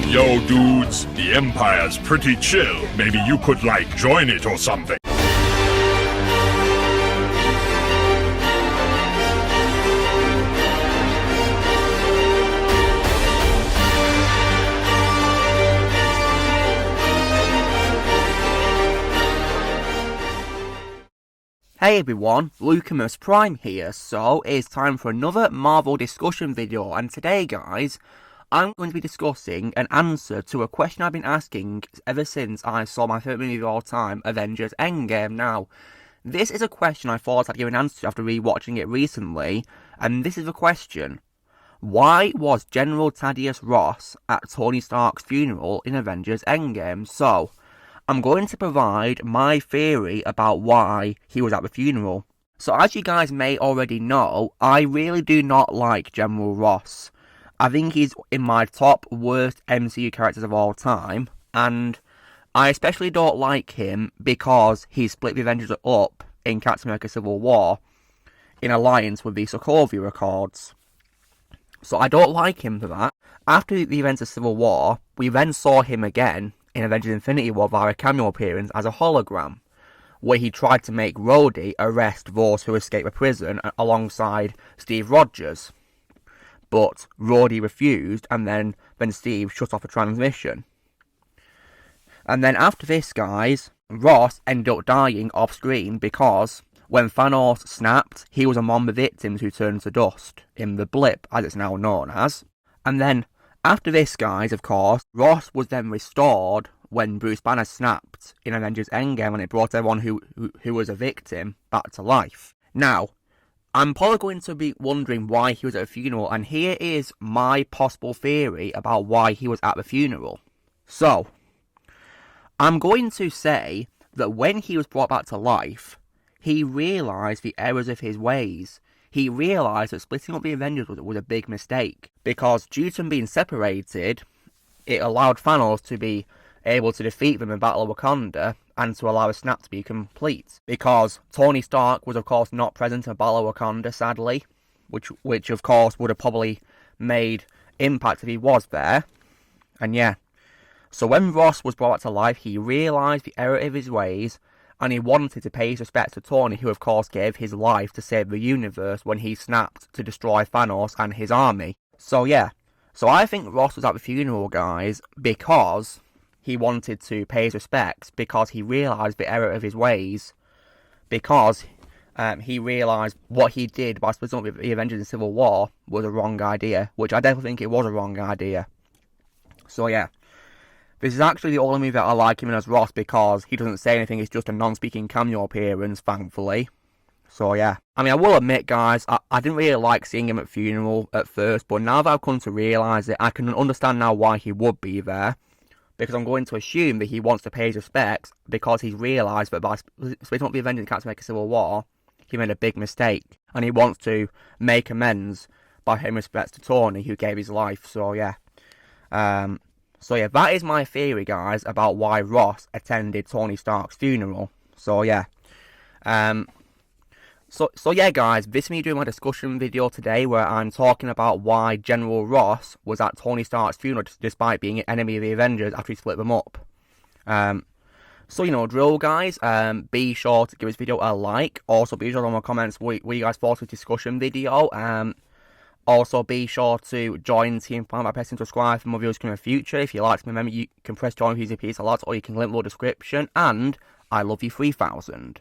Yo, dudes, the Empire's pretty chill. Maybe you could, join it or something. Hey everyone, Lucamus Prime here, so it's time for another Marvel discussion video, and today guys, I'm going to be discussing an answer to a question I've been asking ever since I saw my favourite movie of all time, Avengers Endgame. Now, this is a question I thought I'd give an answer to after rewatching it recently, and this is the question. Why was General Thaddeus Ross at Tony Stark's funeral in Avengers Endgame? So, I'm going to provide my theory about why he was at the funeral. So as you guys may already know, I really do not like General Ross. I think he's in my top worst MCU characters of all time, and I especially don't like him because he split the Avengers up in Captain America Civil War in alliance with the Sokovia Accords. So I don't like him for that. After the events of Civil War, we then saw him again in Avengers Infinity War via a cameo appearance as a hologram, where he tried to make Rhodey arrest those who escaped the prison alongside Steve Rogers. But Rhodey refused, and then Steve shut off the transmission. And then after this, guys, Ross ended up dying off screen because when Thanos snapped, he was among the victims who turned to dust in the blip, as it's now known as. And then after this, guys, of course, Ross was then restored when Bruce Banner snapped in Avengers Endgame, and it brought everyone who was a victim back to life. Now, I'm probably going to be wondering why he was at a funeral, and here is my possible theory about why he was at the funeral. So, I'm going to say that when he was brought back to life, he realised the errors of his ways. He realised that splitting up the Avengers was a big mistake, because due to them being separated, it allowed Thanos to be able to defeat them in Battle of Wakanda and to allow a snap to be complete. Because Tony Stark was of course not present in Battle of Wakanda, sadly, which of course would have probably made impact if he was there. And yeah, so when Ross was brought back to life, he realised the error of his ways, and he wanted to pay his respects to Tony, who of course gave his life to save the universe when he snapped to destroy Thanos and his army. So yeah, so I think Ross was at the funeral, guys, because he wanted to pay his respects, because he realised the error of his ways, because he realised what he did by splitting up the Avengers in Civil War was a wrong idea, which I definitely think it was a wrong idea. So yeah, this is actually the only movie that I like him in as Ross, because he doesn't say anything, it's just a non-speaking cameo appearance, thankfully. So yeah, I mean, I will admit, guys, I didn't really like seeing him at funeral at first, but now that I've come to realise it, I can understand now why he would be there. Because I'm going to assume that he wants to pay his respects because he's realised that by splitting up the Avengers in Captain America Civil War, he made a big mistake. And he wants to make amends by paying respects to Tony, who gave his life. So yeah. So yeah, that is my theory, guys, about why Ross attended Tony Stark's funeral. So yeah. So yeah, guys, this is me doing my discussion video today where I'm talking about why General Ross was at Tony Stark's funeral despite being an enemy of the Avengers after he split them up. So, you know, drill, guys. Be sure to give this video a like. Also, be sure to leave my comments what you guys thought of this discussion video. Also, be sure to join Team Prime by pressing subscribe for more videos coming in the future. If you like me, remember you can press join with using a piece a lot, or you can link below the description. And I love you 3000.